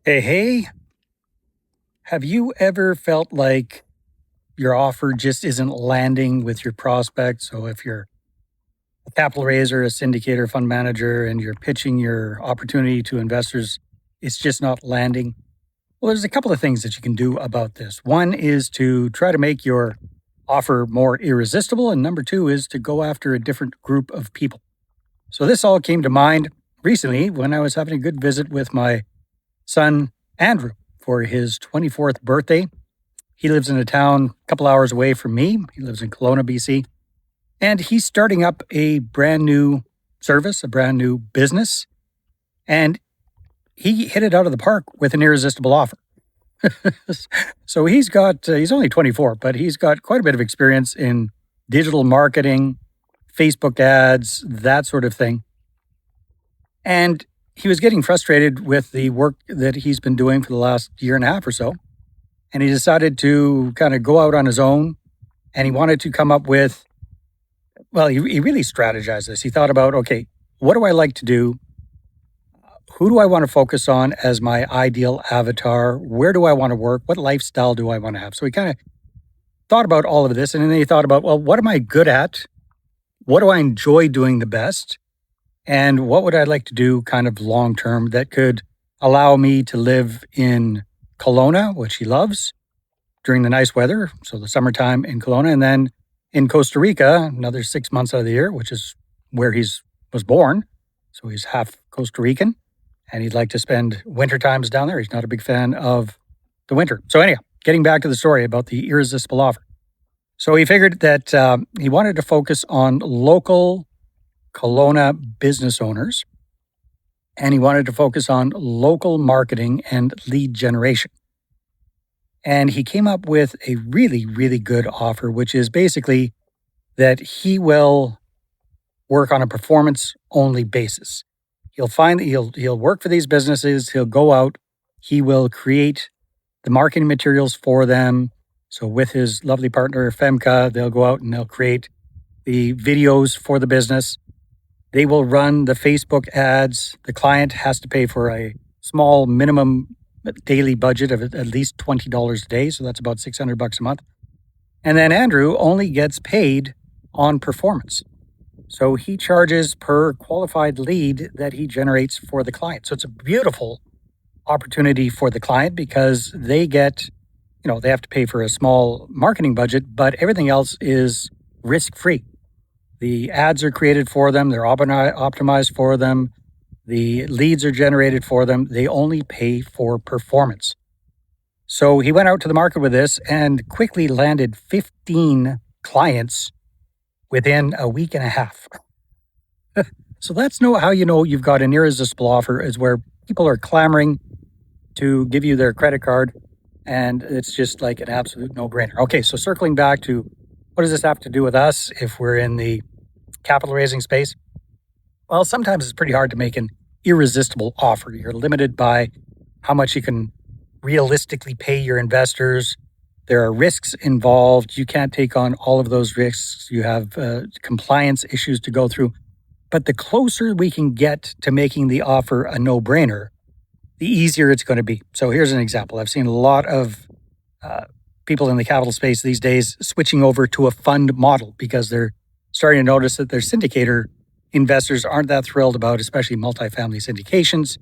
Hey, have you ever felt like your offer just isn't landing with your prospects? So if you're a capital raiser, a syndicator, fund manager, and you're pitching your opportunity to investors, it's just not landing. Well, there's a couple of things that you can do about this. One is to try to make your offer more irresistible. And number two is to go after a different group of people. So this all came to mind recently when I was having a good visit with my son, Andrew, for his 24th birthday. He lives in a town a couple hours away from me. He lives in Kelowna, BC. And he's starting up a brand new service, a brand new business. And he hit it out of the park with an irresistible offer. So he's only 24, but he's got quite a bit of experience in digital marketing, Facebook ads, that sort of thing. And he was getting frustrated with the work that he's been doing for the last year and a half or so. And he decided to kind of go out on his own, and he wanted to come up with, he really strategized this. He thought about, okay, what do I like to do? Who do I want to focus on as my ideal avatar? Where do I want to work? What lifestyle do I want to have? So he kind of thought about all of this, and then he thought about, well, what am I good at? What do I enjoy doing the best? And what would I like to do kind of long term that could allow me to live in Kelowna, which he loves, during the nice weather, so the summertime in Kelowna, and then in Costa Rica, another 6 months out of the year, which is where was born. So he's half Costa Rican, and he'd like to spend winter times down there. He's not a big fan of the winter. So anyhow, getting back to the story about the irresistible offer. So he figured that he wanted to focus on local Kelowna business owners, and he wanted to focus on local marketing and lead generation. And he came up with a really, really good offer, which is basically that he will work on a performance-only basis. He'll work for these businesses. He'll go out. He will create the marketing materials for them. So with his lovely partner, Femca, they'll go out and they'll create the videos for the business. They will run the Facebook ads. The client has to pay for a small minimum daily budget of at least $20 a day. So that's about $600 a month. And then Andrew only gets paid on performance. So he charges per qualified lead that he generates for the client. So it's a beautiful opportunity for the client because they get, they have to pay for a small marketing budget, but everything else is risk-free. The ads are created for them. They're optimized for them. The leads are generated for them. They only pay for performance. So he went out to the market with this and quickly landed 15 clients within a week and a half. So that's how you know you've got an irresistible offer, is where people are clamoring to give you their credit card, and it's just like an absolute no-brainer. Okay, so circling back to what does this have to do with us if we're in the capital raising space? Well, sometimes it's pretty hard to make an irresistible offer. You're limited by how much you can realistically pay your investors. There are risks involved. You can't take on all of those risks. You have compliance issues to go through. But the closer we can get to making the offer a no-brainer, the easier it's going to be. So here's an example. I've seen a lot of people in the capital space these days switching over to a fund model because they're starting to notice that their syndicator investors aren't that thrilled about, especially multifamily syndications.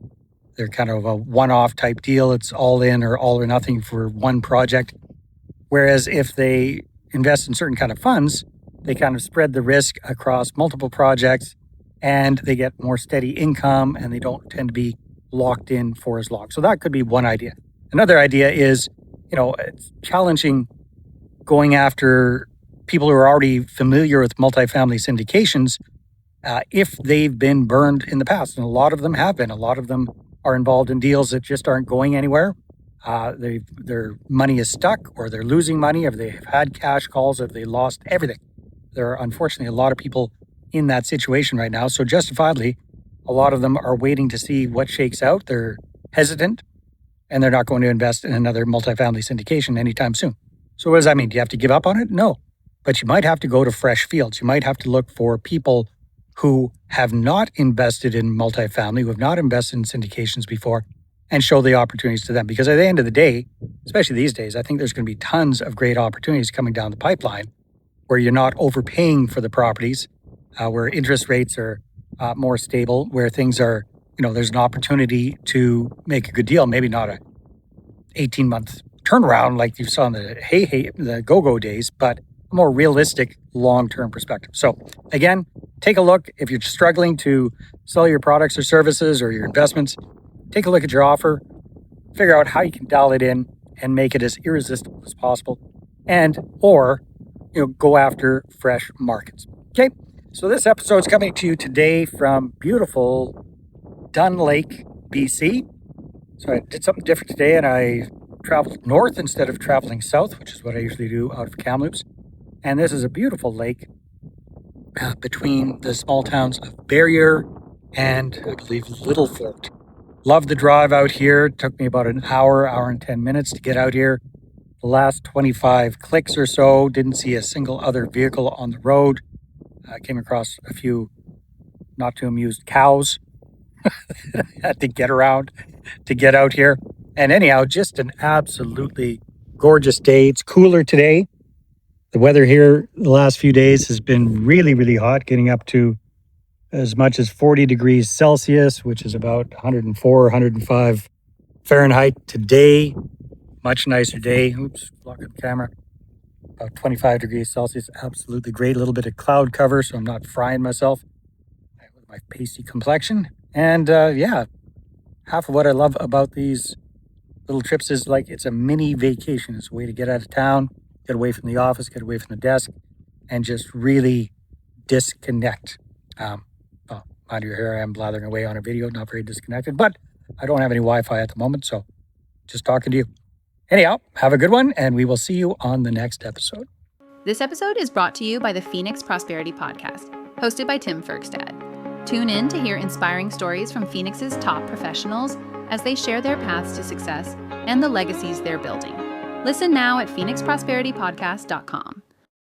They're kind of a one-off type deal. It's all in or all or nothing for one project. Whereas if they invest in certain kind of funds, they kind of spread the risk across multiple projects and they get more steady income and they don't tend to be locked in for as long. So that could be one idea. Another idea is, it's challenging going after people who are already familiar with multifamily syndications if they've been burned in the past. And a lot of them have been. A lot of them are involved in deals that just aren't going anywhere. Their money is stuck, or they're losing money, or they've had cash calls, or they lost everything. There are unfortunately a lot of people in that situation right now. So justifiably, a lot of them are waiting to see what shakes out. They're hesitant, and they're not going to invest in another multifamily syndication anytime soon. So what does that mean? Do you have to give up on it? No. But you might have to go to fresh fields. You might have to look for people who have not invested in multifamily, who have not invested in syndications before, and show the opportunities to them. Because at the end of the day, especially these days, I think there's going to be tons of great opportunities coming down the pipeline where you're not overpaying for the properties, where interest rates are more stable, where things are, there's an opportunity to make a good deal, maybe not a 18-month turnaround like you saw in the go-go days, but a more realistic long-term perspective. So again, take a look. If you're struggling to sell your products or services or your investments, take a look at your offer, figure out how you can dial it in and make it as irresistible as possible, or go after fresh markets. Okay, so this episode is coming to you today from beautiful Dunn Lake, BC. So I did something different today, and I traveled north instead of traveling south, which is what I usually do out of Kamloops. And this is a beautiful lake between the small towns of Barrier and, I believe, Little Fort. Love the drive out here. It took me about an hour and 10 minutes to get out here. The last 25 clicks or so, didn't see a single other vehicle on the road. I came across a few not too amused cows. Had to get around to get out here. And anyhow, just an absolutely gorgeous day. It's cooler today. The weather here the last few days has been really, really hot, getting up to as much as 40 degrees Celsius, which is about 104, 105 Fahrenheit today. Much nicer day. Oops, blocking the camera. About 25 degrees Celsius. Absolutely great. A little bit of cloud cover, so I'm not frying myself with my pasty complexion. And half of what I love about these little trips is like it's a mini vacation. It's a way to get out of town, get away from the office, get away from the desk, and just really disconnect. Mind you, here I am blathering away on a video, not very disconnected, but I don't have any Wi-Fi at the moment, so just talking to you. Anyhow, have a good one, and we will see you on the next episode. This episode is brought to you by the Phoenix Prosperity Podcast, hosted by Tim Fergstad. Tune in to hear inspiring stories from Phoenix's top professionals as they share their paths to success and the legacies they're building. Listen now at phoenixprosperitypodcast.com.